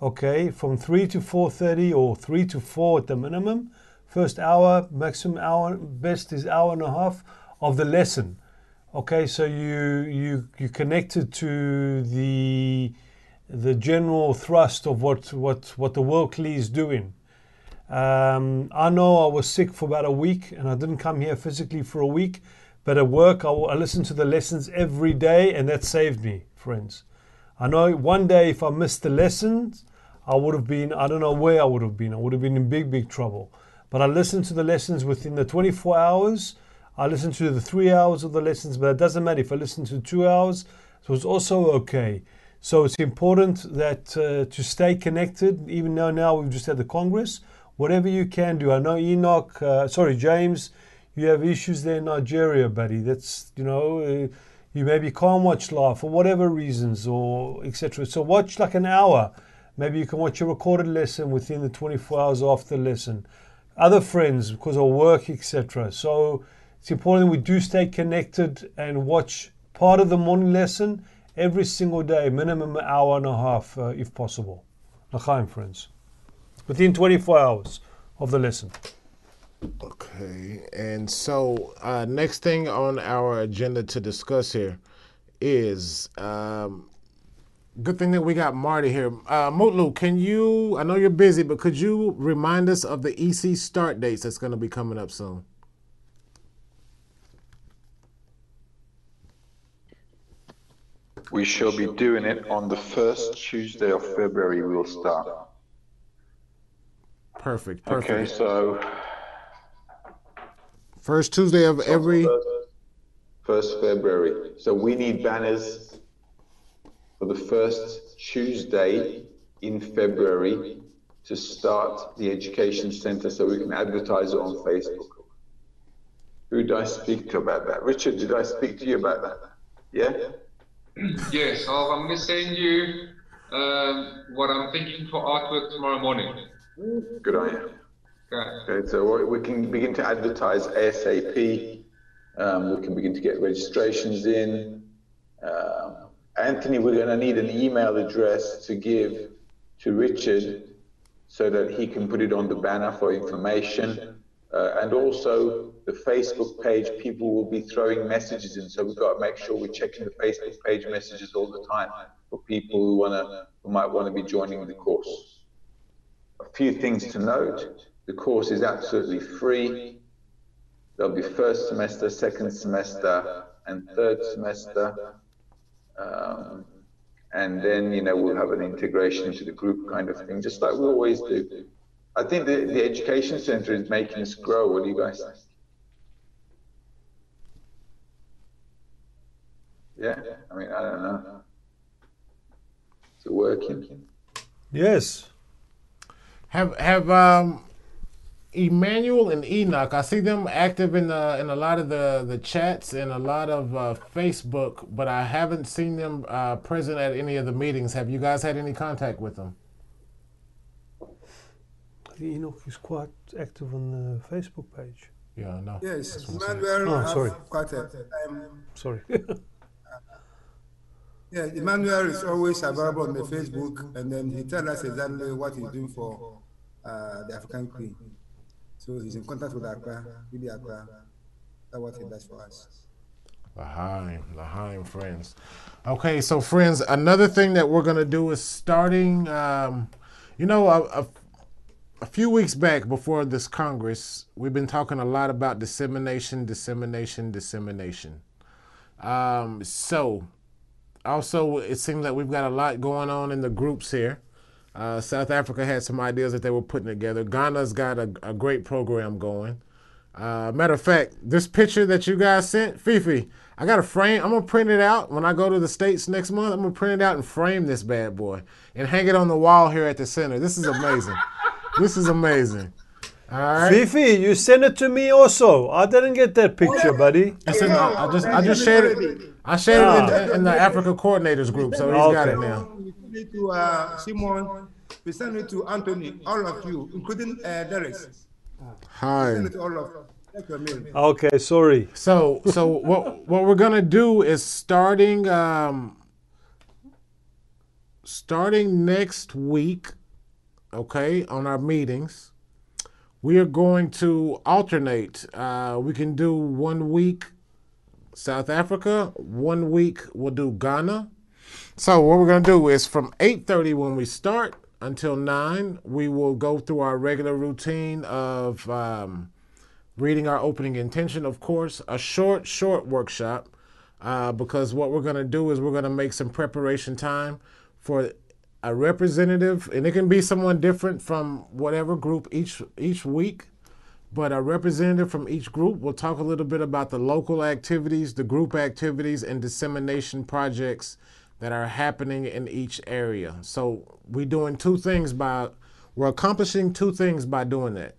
okay, from 3 to 4:30 or 3 to 4 at the minimum, first hour, maximum hour, best is hour and a half of the lesson. Okay, so you connected to the general thrust of what the world Kli is doing. I know I was sick for about a week and I didn't come here physically for a week, but at work I listened to the lessons every day, and that saved me, friends. I know one day if I missed the lessons, I would have been, I don't know where I would have been. I would have been in big trouble. But I listened to the lessons within the 24 hours. I listened to the 3 hours of the lessons, but it doesn't matter if I listened to 2 hours. It was also okay. So it's important that to stay connected, even though now we've just had the Congress, whatever you can do. I know James, you have issues there in Nigeria, buddy. That's, you maybe can't watch live for whatever reasons, or etc. So watch like an hour. Maybe you can watch a recorded lesson within the 24 hours after the lesson. Other friends, because of work, etc. So it's important we do stay connected and watch part of the morning lesson every single day, minimum an hour and a half, if possible. L'chaim, friends. Within 24 hours of the lesson. Okay, and so next thing on our agenda to discuss here is good thing that we got Marty here. Mutlu, can you? I know you're busy, but could you remind us of the EC start dates that's going to be coming up soon? We shall be doing it on the first Tuesday of February. We'll start. Perfect. Okay, so first Tuesday of every. First February. So we need banners for the first Tuesday in February to start the education center so we can advertise it on Facebook. Who did I speak to about that? Richard, did I speak to you about that? Yeah? Yes, I'm going to send you what I'm thinking for artwork tomorrow morning. Good on you. Okay, so we can begin to advertise ASAP. We can begin to get registrations in. Anthony, we're going to need an email address to give to Richard so that he can put it on the banner for information. And also the Facebook page, people will be throwing messages in. So we've got to make sure we're checking the Facebook page messages all the time for people who might want to be joining the course. A few things to note. The course is absolutely free. There'll be first semester, second semester, and third semester. And then, we'll have an integration into the group kind of thing, just like we always do. I think the education center is making us grow. What do you guys think? Yeah, I don't know. Is it working? Yes. Have Emmanuel and Enoch, I see them active in a lot of the chats and a lot of Facebook, but I haven't seen them present at any of the meetings. Have you guys had any contact with them? I think Enoch is quite active on the Facebook page. Yeah, I know. Yes, Emmanuel sorry. Quite a time. Sorry. Yeah, Emmanuel is always available on the Facebook, and then he tells us exactly what he's doing for the African Queen. So he's in contact with Accra, really Accra. That's what he does for us. L'chaim, friends. Okay, so friends, another thing that we're gonna do is starting. A few weeks back before this Congress, we've been talking a lot about dissemination. So also, it seems that we've got a lot going on in the groups here. South Africa had some ideas that they were putting together. Ghana's got a great program going. Matter of fact, this picture that you guys sent, Fifi, I got a frame. I'm going to print it out when I go to the States next month. I'm going to print it out and frame this bad boy and hang it on the wall here at the center. This is amazing. All right. Fifi, you sent it to me also. I didn't get that picture, buddy. I just shared it. I shared it in the Africa coordinators group, so he's got it now. We send it to Simon. We send it to Anthony. All of you, including Derek. Hi. Send it to all of you. Check your mail. Okay, sorry. So what we're gonna do is starting next week, okay, on our meetings. We are going to alternate. We can do 1 week South Africa, 1 week we'll do Ghana. So what we're going to do is from 8:30 when we start until 9, we will go through our regular routine of reading our opening intention, of course, a short workshop, because what we're going to do is we're going to make some preparation time for a representative, and it can be someone different from whatever group each week, but a representative from each group will talk a little bit about the local activities, the group activities, and dissemination projects that are happening in each area. So we're accomplishing two things by doing that.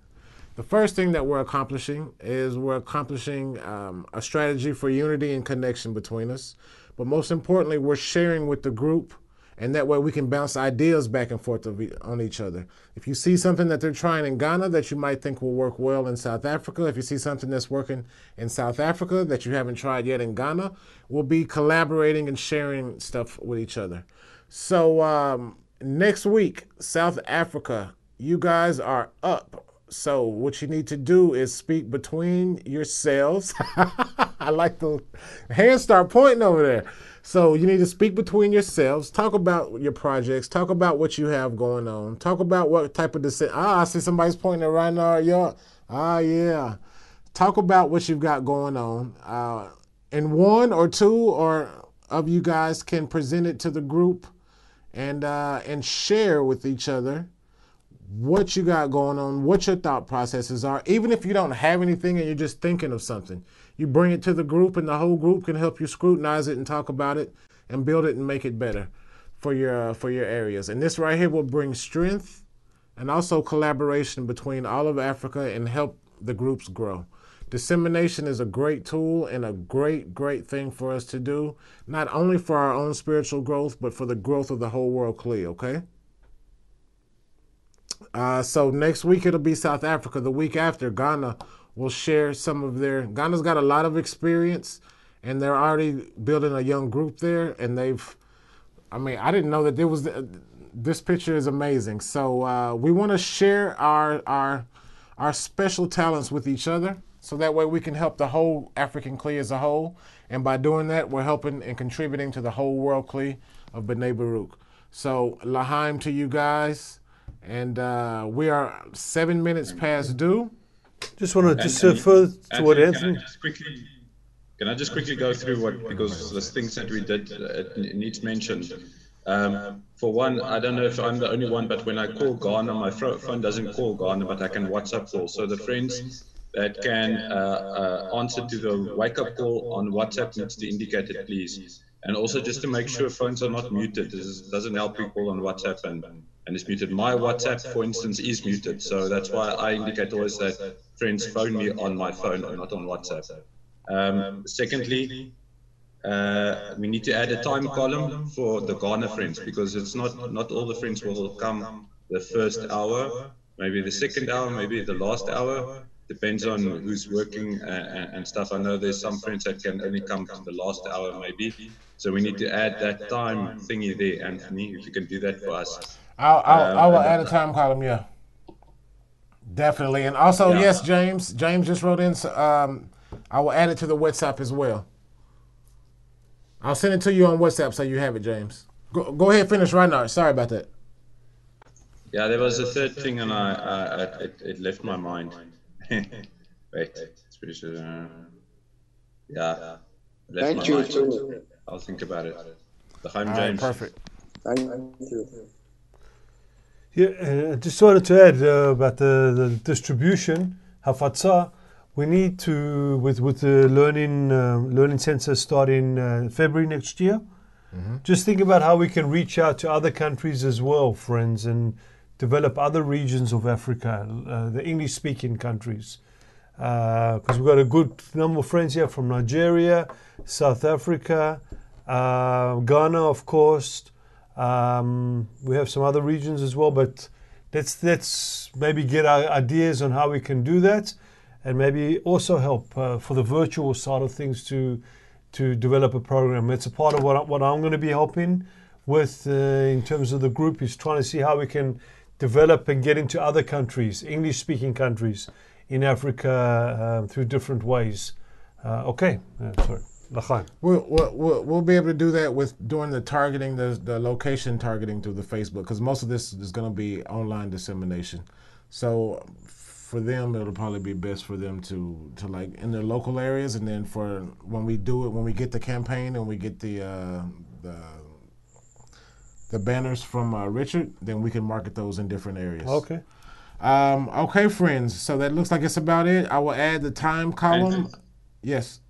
The first thing that we're accomplishing is a strategy for unity and connection between us. But most importantly, we're sharing with the group, and that way we can bounce ideas back and forth on each other. If you see something that they're trying in Ghana that you might think will work well in South Africa, if you see something that's working in South Africa that you haven't tried yet in Ghana, we'll be collaborating and sharing stuff with each other. So next week, South Africa, you guys are up So what you need to do is speak between yourselves. I like the hands start pointing over there. So you need to speak between yourselves. Talk about your projects. Talk about what you have going on. Talk about what type of decision. I see somebody's pointing at right now. Yeah. Talk about what you've got going on. And one or two or of you guys can present it to the group and share with each other what you got going on, what your thought processes are. Even if you don't have anything and you're just thinking of something, you bring it to the group and the whole group can help you scrutinize it and talk about it and build it and make it better for your areas. And this right here will bring strength and also collaboration between all of Africa and help the groups grow. Dissemination is a great tool and a great thing for us to do, not only for our own spiritual growth, but for the growth of the whole world clear, okay? So next week it'll be South Africa. The week after, Ghana will share some of their... Ghana's got a lot of experience, and they're already building a young group there, and they've... I mean, I didn't know that there was... This picture is amazing. So we want to share our special talents with each other, so that way we can help the whole African Kli as a whole. And by doing that, we're helping and contributing to the whole world Kli of Bnei Baruch. So, L'chaim to you guys. And we are 7 minutes past due. Just want to further to what Anthony... Can I just quickly go through what, because the things that we did, it needs mentioned. For one, I don't know if I'm the only one, but when I call Ghana, my phone doesn't call Ghana, but I can WhatsApp call. So the friends that can answer to the wake-up call on WhatsApp needs to indicate it, please. And also just to make sure phones are not muted. This doesn't help people on WhatsApp and it's muted. My WhatsApp, for instance, is muted. So that's why I indicate always that friends phone me on my phone or not on WhatsApp. Secondly, we need to add a time column for the Ghana friends, because it's not all the friends will come the first hour, maybe the second hour, maybe the last hour. Depends on who's working and stuff. I know there's some friends that can only come to the last hour maybe. So we need to add that time thingy there, Anthony, if you can do that for us. I will add a time column, yeah. Definitely. And also, yes, James just wrote in, I will add it to the WhatsApp as well. I'll send it to you on WhatsApp so you have it, James. Go ahead, finish right now. Sorry about that. Yeah, there was a third thing and it left my mind. Wait, it's pretty sure. Yeah. Thank you too. I'll think about it. L'chaim, James. James. Perfect. Thank you. Yeah, just wanted to add about the distribution, Hafatza. We need to, with the learning center starting February next year, just think about how we can reach out to other countries as well, friends, and develop other regions of Africa, the English-speaking countries. Because we've got a good number of friends here from Nigeria, South Africa, Ghana, of course. We have some other regions as well, but let's maybe get our ideas on how we can do that, and maybe also help for the virtual side of things to develop a program. It's a part of what I'm going to be helping with in terms of the group, is trying to see how we can develop and get into other countries, English-speaking countries in Africa through different ways. Sorry, L'chaim. We'll be able to do that with doing the targeting, the location targeting through the Facebook, because most of this is going to be online dissemination. So for them, it'll probably be best for them to like in their local areas, and then for when we do it, when we get the campaign and we get the banners from Richard, then we can market those in different areas. Okay. Okay, friends. So that looks like it's about it. I will add the time column. Yes.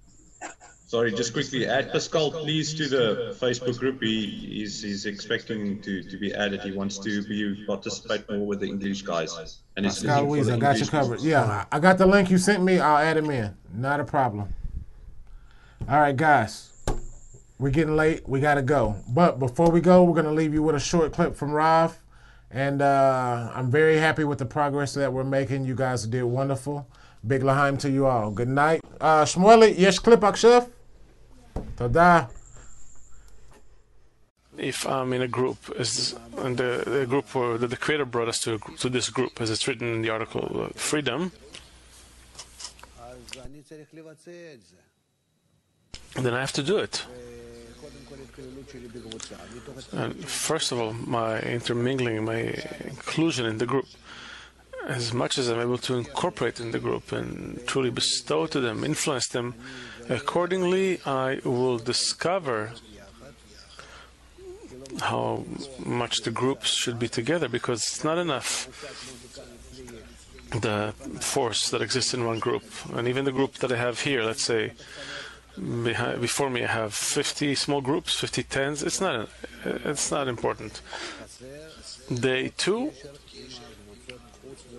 Sorry, just quickly, add Pascal, please, to the Facebook group. He's expecting to be added. He wants to participate more with the English guys. And Pascal Louise, I got you covered. Yeah, I got the link you sent me. I'll add him in. Not a problem. All right, guys. We're getting late. We got to go. But before we go, we're going to leave you with a short clip from Rav. And I'm very happy with the progress that we're making. You guys did wonderful. Big L'chaim to you all. Good night. Shmueli, יש קליפ עכשיו? תודה. if I'm in a group, and the group that the Creator brought us to this group, as it's written in the article, freedom, then I have to do it. And first of all, my intermingling, my inclusion in the group, as much as I'm able to incorporate in the group and truly bestow to them, influence them, accordingly I will discover how much the groups should be together, because it's not enough the force that exists in one group. And even the group that I have here, let's say, before me I have 50 small groups, 50 tens. It's not important. They too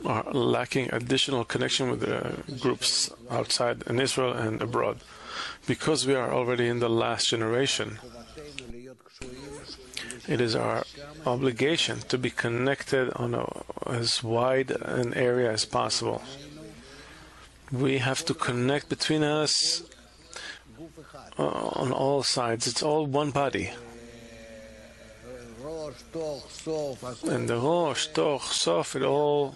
are lacking additional connection with the groups outside in Israel and abroad, because we are already in the last generation. It is our obligation to be connected on as wide an area as possible. We have to connect between us on all sides. It's all one body. And the Rosh, Toch, Sof, it all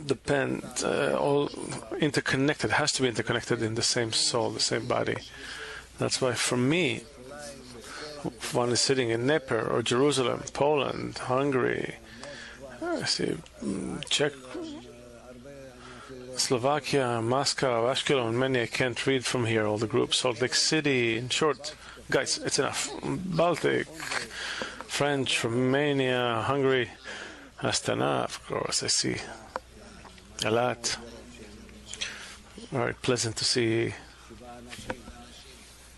depends, all interconnected, has to be interconnected in the same soul, the same body. That's why for me, if one is sitting in Dnieper or Jerusalem, Poland, Hungary, Czech, Slovakia, Moscow, Ashkelon, many I can't read from here, all the groups, Salt Lake City, in short, guys, it's enough. Baltic, French, Romania, Hungary, Astana, of course, I see. A lot. Very pleasant to see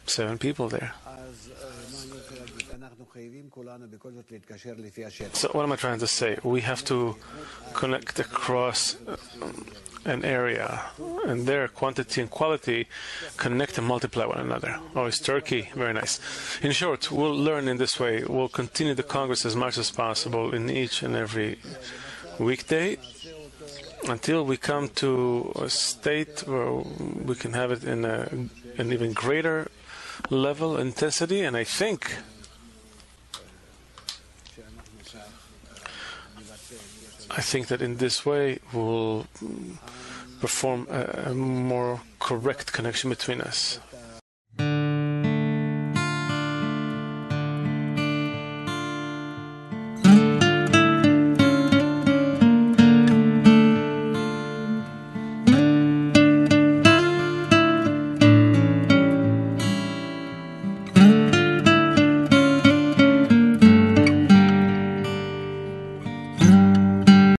7 people there. So what am I trying to say? We have to connect across an area, and their quantity and quality connect and multiply one another. Oh, it's Turkey. Very nice. In short, we'll learn in this way. We'll continue the Congress as much as possible in each and every weekday until we come to a state where we can have it in an even greater level, intensity, and I think that in this way we'll perform a more correct connection between us.